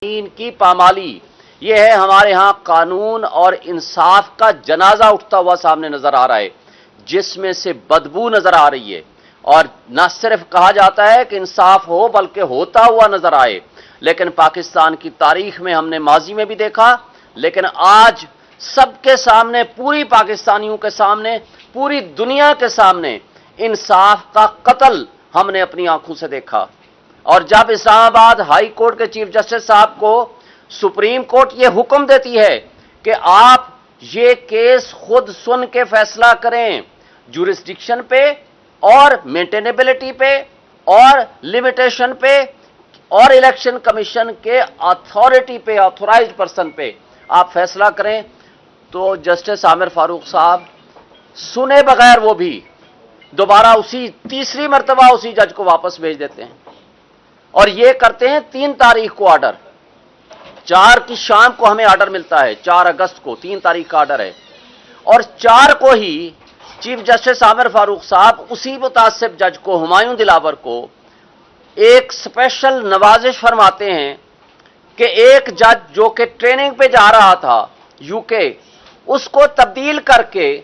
की पामाली, ये है हमारे यहां कानून और इंसाफ का जनाजा उठता हुआ सामने नजर आ रहा है, जिसमें से बदबू नजर आ रही है। और न सिर्फ कहा जाता है कि इंसाफ हो, बल्कि होता हुआ नजर आए। लेकिन पाकिस्तान की तारीख में हमने माजी में भी देखा, लेकिन आज सबके सामने, पूरी पाकिस्तानियों के सामने, पूरी दुनिया के सामने इंसाफ का कत्ल हमने अपनी आंखों से देखा। और जब इस्लामाबाद हाई कोर्ट के चीफ जस्टिस साहब को सुप्रीम कोर्ट ये हुक्म देती है कि आप ये केस खुद सुन के फैसला करें, जुरिस्डिक्शन पे और मेंटेनेबिलिटी पे और लिमिटेशन पे और इलेक्शन कमीशन के अथॉरिटी पे, ऑथोराइज्ड पर्सन पे आप फैसला करें, तो जस्टिस आमिर फारूक साहब सुने बगैर वो भी दोबारा उसी तीसरी मर्तबा उसी जज को वापस भेज देते हैं। और ये करते हैं 3 तारीख को ऑर्डर, 4 की शाम को हमें ऑर्डर मिलता है, 4 अगस्त को 3 तारीख का ऑर्डर है, और 4 को ही चीफ जस्टिस आमिर फारूक साहब उसी मुतासिब जज को, हुमायूं दिलावर को, एक स्पेशल नवाजिश फरमाते हैं कि एक जज जो कि ट्रेनिंग पे जा रहा था यूके, उसको तब्दील करके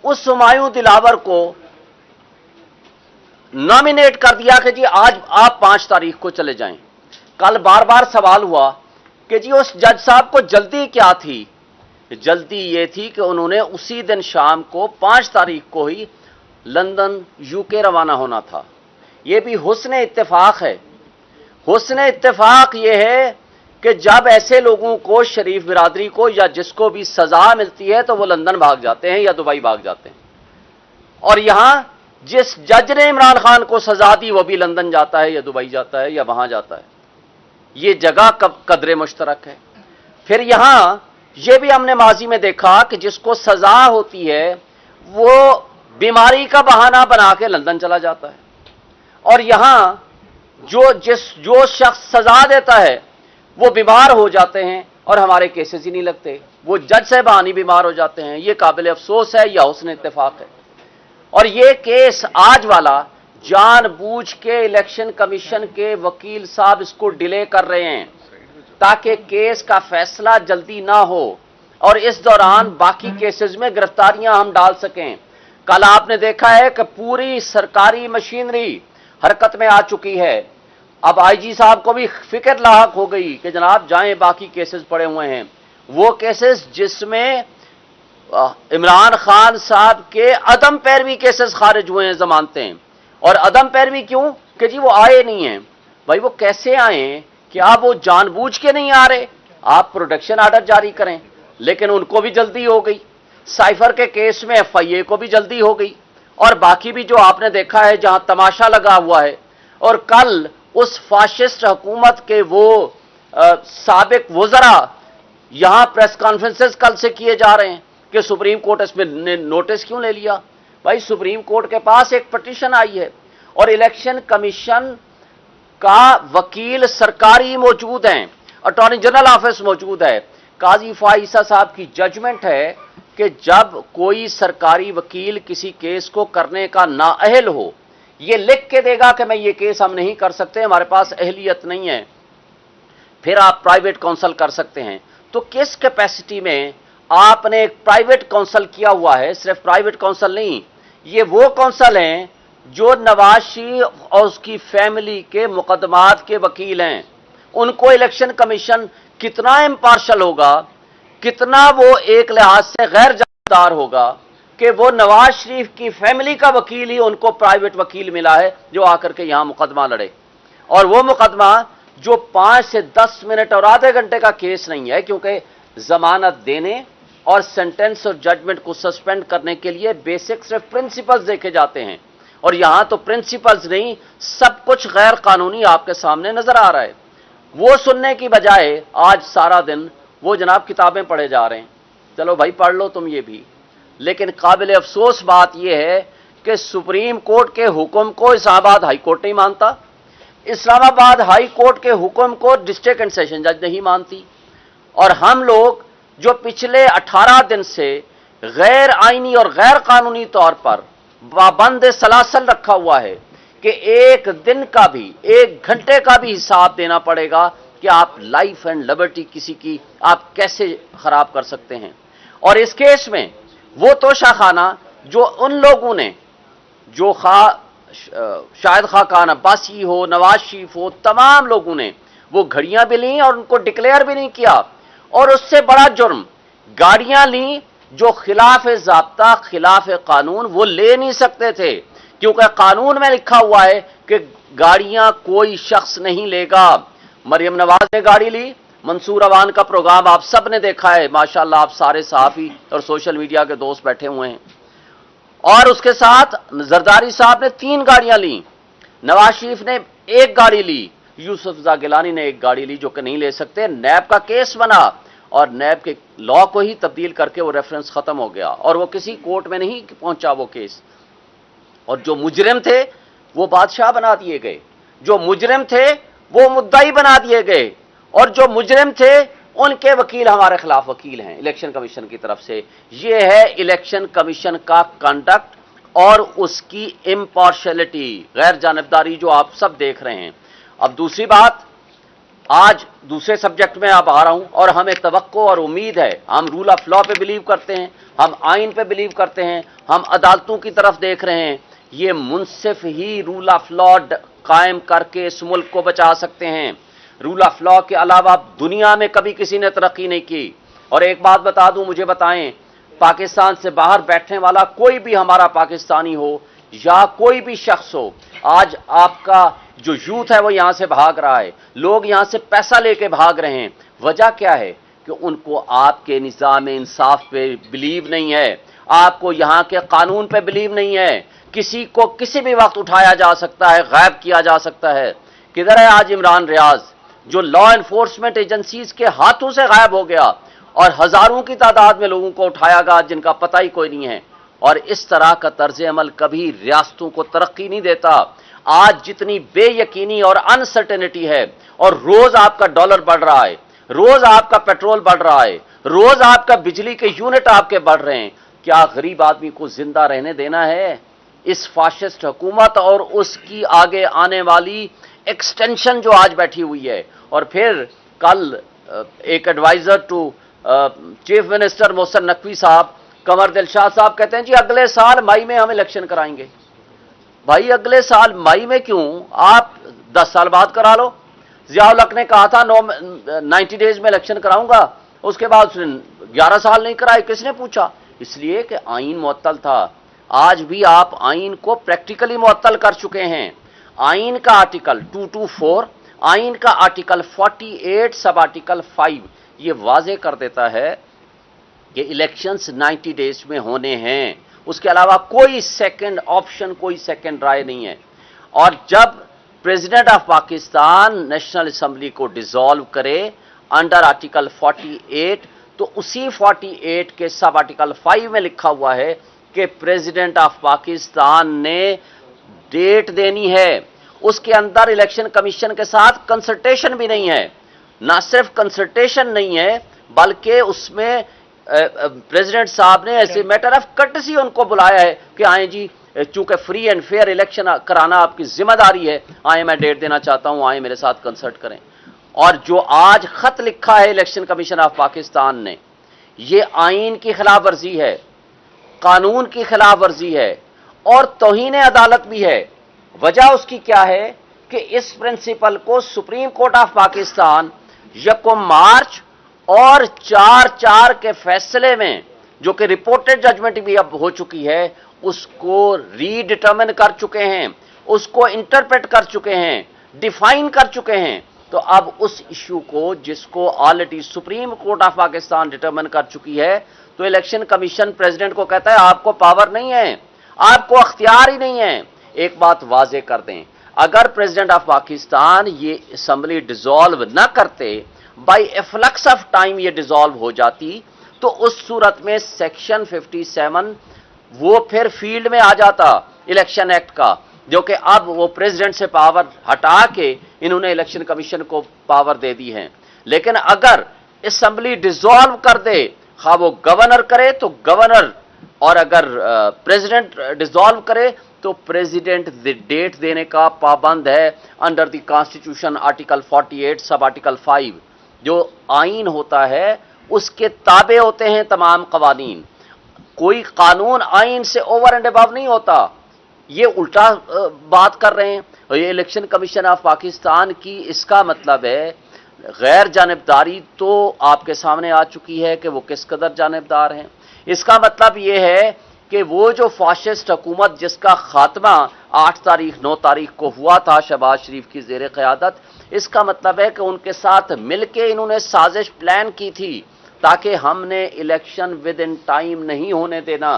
उस हुमायूं दिलावर को नॉमिनेट कर दिया कि जी आज आप 5 तारीख को चले जाएं। कल बार बार सवाल हुआ कि जी उस जज साहब को जल्दी क्या थी। जल्दी ये थी कि उन्होंने उसी दिन शाम को 5 तारीख को ही लंदन यूके रवाना होना था। ये भी हुस्न इत्तेफाक है। हुस्न इत्तेफाक ये है कि जब ऐसे लोगों को, शरीफ बिरादरी को, या जिसको भी सजा मिलती है तो वो लंदन भाग जाते हैं या दुबई भाग जाते हैं, और यहां जिस जज ने इमरान खान को सजा दी वो भी लंदन जाता है या दुबई जाता है या वहां जाता है। ये जगह कदरे मुश्तरक है। फिर यहां ये भी हमने माजी में देखा कि जिसको सजा होती है वो बीमारी का बहाना बना के लंदन चला जाता है, और यहां जो शख्स सजा देता है वो बीमार हो जाते हैं और हमारे केसेस ही नहीं लगते, वो जज साहबान ही बीमार हो जाते हैं। ये काबिल अफसोस है या हुस्न इत्तेफाक है। और ये केस आज वाला जानबूझ के इलेक्शन कमीशन के वकील साहब इसको डिले कर रहे हैं ताकि केस का फैसला जल्दी ना हो और इस दौरान बाकी केसेस में गिरफ्तारियां हम डाल सकें। कल आपने देखा है कि पूरी सरकारी मशीनरी हरकत में आ चुकी है। अब आईजी साहब को भी फिक्र लाहक हो गई कि जनाब जाएं, बाकी केसेस पड़े हुए हैं, वो केसेस जिसमें इमरान खान साहब के अदम पैरवी केसेस खारिज हुए हैं, जमानतें। और अदम पैरवी क्यों? कि जी वो आए नहीं हैं। भाई वो कैसे आए कि आप वो जानबूझ के नहीं आ रहे, आप प्रोटेक्शन ऑर्डर जारी करें, लेकिन उनको भी जल्दी हो गई। साइफर के केस में FIA को भी जल्दी हो गई, और बाकी भी जो आपने देखा है जहां तमाशा लगा हुआ है। और कल उस फाशिस्ट हुकूमत के वो साबिक वज़रा यहां प्रेस कॉन्फ्रेंसेस कल से किए जा रहे हैं कि सुप्रीम कोर्ट इसमें नोटिस क्यों ले लिया। भाई सुप्रीम कोर्ट के पास एक पिटीशन आई है और इलेक्शन कमीशन का वकील सरकारी मौजूद हैं, अटॉर्नी जनरल ऑफिस मौजूद है। काजी फाइसा साहब की जजमेंट है कि जब कोई सरकारी वकील किसी केस को करने का नाअहल हो, ये लिख के देगा कि मैं ये केस हम नहीं कर सकते, हमारे पास अहलियत नहीं है, फिर आप प्राइवेट काउंसिल कर सकते हैं। तो किस कैपेसिटी में आपने एक प्राइवेट काउंसिल किया हुआ है? सिर्फ प्राइवेट काउंसिल नहीं, ये वो काउंसिल हैं जो नवाज शरीफ और उसकी फैमिली के मुकदमात के वकील हैं। उनको इलेक्शन कमीशन कितना इम्पार्शल होगा, कितना वो एक लिहाज से गैर जानबदार होगा कि वो नवाज शरीफ की फैमिली का वकील ही उनको प्राइवेट वकील मिला है जो आकर के यहां मुकदमा लड़े। और वो मुकदमा जो 5 से 10 मिनट और आधे घंटे का केस नहीं है, क्योंकि जमानत देने और सेंटेंस और जजमेंट को सस्पेंड करने के लिए बेसिक सिर्फ प्रिंसिपल्स देखे जाते हैं, और यहां तो प्रिंसिपल्स नहीं, सब कुछ गैर कानूनी आपके सामने नजर आ रहा है। वो सुनने की बजाय आज सारा दिन वो जनाब किताबें पढ़े जा रहे हैं। चलो भाई पढ़ लो तुम ये भी, लेकिन काबिल अफसोस बात यह है कि सुप्रीम कोर्ट के हुक्म को इस्लामाबाद हाई कोर्ट नहीं मानता, इस्लामाबाद हाई कोर्ट के हुक्म को डिस्ट्रिक्ट एंड सेशन जज नहीं मानती, और हम लोग जो पिछले 18 दिन से गैर आईनी और गैर कानूनी तौर पर पाबंद सलासल रखा हुआ है कि एक दिन का भी, एक घंटे का भी हिसाब देना पड़ेगा کہ آپ لائف اینڈ لبرٹی کسی کی آپ کیسے خراب کر سکتے ہیں. اور اس کیس میں وہ توشہ خانہ جو ان لوگوں نے جو شاہد خاقان عباسی ہو، نواز شریف ہو، تمام لوگوں نے وہ گھڑیاں بھی لیں اور ان کو ڈکلیئر بھی نہیں کیا. اور اس سے بڑا جرم گاڑیاں لیں جو خلاف ضابطہ خلاف قانون وہ لے نہیں سکتے تھے، کیونکہ قانون میں لکھا ہوا ہے کہ گاڑیاں کوئی شخص نہیں لے گا. مریم نواز نے گاڑی لی، منصور اوان کا پروگرام آپ سب نے دیکھا ہے، ماشاءاللہ آپ سارے صحافی اور سوشل میڈیا کے دوست بیٹھے ہوئے ہیں. اور اس کے ساتھ زرداری صاحب نے 3 گاڑیاں لیں، نواز شریف نے 1 گاڑی لی، یوسف رضا گیلانی نے 1 گاڑی لی جو کہ نہیں لے سکتے. نیب کا کیس بنا اور نیب کے لا کو ہی تبدیل کر کے وہ ریفرنس ختم ہو گیا اور وہ کسی کورٹ میں نہیں پہنچا وہ کیس. اور جو مجرم تھے وہ بادشاہ بنا دیے گئے، جو مجرم تھے وہ مدعی بنا دیے گئے، اور جو مجرم تھے ان کے وکیل ہمارے خلاف وکیل ہیں الیکشن کمیشن کی طرف سے. یہ ہے الیکشن کمیشن کا کنڈکٹ اور اس کی امپارشلٹی، غیر جانبداری جو آپ سب دیکھ رہے ہیں. اب دوسری بات، آج دوسرے سبجیکٹ میں آپ آ رہا ہوں، اور ہمیں توقع اور امید ہے، ہم رول آف لا پہ بلیو کرتے ہیں، ہم آئین پہ بلیو کرتے ہیں، ہم عدالتوں کی طرف دیکھ رہے ہیں. یہ منصف ہی رول آف لا قائم کر کے اس ملک کو بچا سکتے ہیں. رول آف لا کے علاوہ دنیا میں کبھی کسی نے ترقی نہیں کی. اور ایک بات بتا دوں، مجھے بتائیں، پاکستان سے باہر بیٹھنے والا کوئی بھی ہمارا پاکستانی ہو یا کوئی بھی شخص ہو، آج آپ کا جو یوتھ ہے وہ یہاں سے بھاگ رہا ہے، لوگ یہاں سے پیسہ لے کے بھاگ رہے ہیں. وجہ کیا ہے؟ کہ ان کو آپ کے نظام انصاف پہ بلیو نہیں ہے، آپ کو یہاں کے قانون پہ بلیو نہیں ہے. کسی کو کسی بھی وقت اٹھایا جا سکتا ہے، غائب کیا جا سکتا ہے. کدھر ہے آج عمران ریاض جو لا انفورسمنٹ ایجنسیز کے ہاتھوں سے غائب ہو گیا، اور ہزاروں کی تعداد میں لوگوں کو اٹھایا گیا جن کا پتہ ہی کوئی نہیں ہے. اور اس طرح کا طرز عمل کبھی ریاستوں کو ترقی نہیں دیتا. آج جتنی بے یقینی اور انسرٹینٹی ہے، اور روز آپ کا ڈالر بڑھ رہا ہے، روز آپ کا پیٹرول بڑھ رہا ہے، روز آپ کا بجلی کے یونٹ آپ کے بڑھ رہے ہیں، کیا غریب آدمی کو زندہ رہنے دینا ہے؟ اس فاشسٹ حکومت اور اس کی آگے آنے والی ایکسٹینشن جو آج بیٹھی ہوئی ہے. اور پھر کل ایک advisor to chief minister Mohsin Naqvi صاحب، قمر دلشاد صاحب کہتے ہیں جی اگلے سال مئی میں ہم الیکشن کرائیں گے. بھائی اگلے سال مئی میں کیوں؟ آپ 10 سال بعد کرا لو. ضیاء الحق نے کہا تھا 90 ڈیز میں الیکشن کراؤں گا، اس کے بعد اس نے 11 سال نہیں کرائے. کس نے پوچھا؟ اس لیے کہ آئین معطل تھا. آج بھی آپ آئین کو پریکٹیکلی معطل کر چکے ہیں. آئین کا آرٹیکل 224، آئین کا آرٹیکل 48 سب آرٹیکل 5 یہ واضح کر دیتا ہے کہ الیکشنز 90 ڈیز میں ہونے ہیں. اس کے علاوہ کوئی سیکنڈ آپشن، کوئی سیکنڈ رائے نہیں ہے. اور جب president of Pakistan national assembly کو ڈیزالو کرے انڈر آرٹیکل 48، تو اسی 48 کے سب آرٹیکل 5 میں لکھا ہوا ہے کہ پریزیڈنٹ آف پاکستان نے ڈیٹ دینی ہے. اس کے اندر الیکشن کمیشن کے ساتھ کنسلٹیشن بھی نہیں ہے. نہ صرف کنسلٹیشن نہیں ہے بلکہ اس میں پریزیڈنٹ صاحب نے ایسے میٹر آف کرٹسی ان کو بلایا ہے کہ آئیں جی، چونکہ فری اینڈ فیئر الیکشن کرانا آپ کی ذمہ داری ہے، آئیں میں ڈیٹ دینا چاہتا ہوں، آئیں میرے ساتھ کنسلٹ کریں. اور جو آج خط لکھا ہے الیکشن کمیشن آف پاکستان نے، یہ آئین کی خلاف ورزی ہے، قانون کی خلاف ورزی ہے اور توہین عدالت بھی ہے. وجہ اس کی کیا ہے کہ اس پرنسپل کو supreme court of Pakistan 1 March اور 4/4 کے فیصلے میں، جو کہ رپورٹڈ ججمنٹ بھی اب ہو چکی ہے، اس کو ری ڈٹرمن کر چکے ہیں، اس کو انٹرپریٹ کر چکے ہیں، ڈیفائن کر چکے ہیں. تو اب اس ایشو کو جس کو already supreme court of Pakistan determine کر چکی ہے، تو الیکشن کمیشن پریزیڈنٹ کو کہتا ہے آپ کو پاور نہیں ہے، آپ کو اختیار ہی نہیں ہے. ایک بات واضح کر دیں، اگر پریزیڈنٹ آف پاکستان یہ اسمبلی ڈیزالو نہ کرتے، بائی افلکس آف ٹائم یہ ڈیزالو ہو جاتی، تو اس صورت میں سیکشن 57 وہ پھر فیلڈ میں آ جاتا الیکشن ایکٹ کا، جو کہ اب وہ پریزیڈنٹ سے پاور ہٹا کے انہوں نے الیکشن کمیشن کو پاور دے دی ہے. لیکن اگر اسمبلی ڈیزالو کر دے، خواہ وہ گورنر کرے تو گورنر، اور اگر پریزیڈنٹ ڈیزالو کرے تو प्रेसिडेंट डेट देने का पाबंद है under the constitution article 48 sub article 5। जो आइन होता है उसके ताबे होते हैं तमाम कवानीन। कोई कानून आइन से ओवर एंड अबव नहीं होता। ये उल्टा बात कर रहे हैं। और ये इलेक्शन कमीशन ऑफ पाकिस्तान की इसका मतलब है गैर जानिबदारी तो आपके सामने आ चुकी है कि वो किस कदर जानिबदार हैं। इसका मतलब ये है कि वो जो फाशिस्ट हुकूमत जिसका खात्मा 8 तारीख 9 तारीख को हुआ था शहबाज शरीफ की ज़ेर क़यादत, इसका मतलब है कि उनके साथ मिलके इन्होंने साजिश प्लान की थी ताकि हमने इलेक्शन विद इन टाइम नहीं होने देना।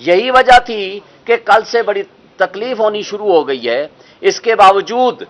यही वजह थी कि कल से बड़ी तकलीफ होनी शुरू हो गई है। इसके बावजूद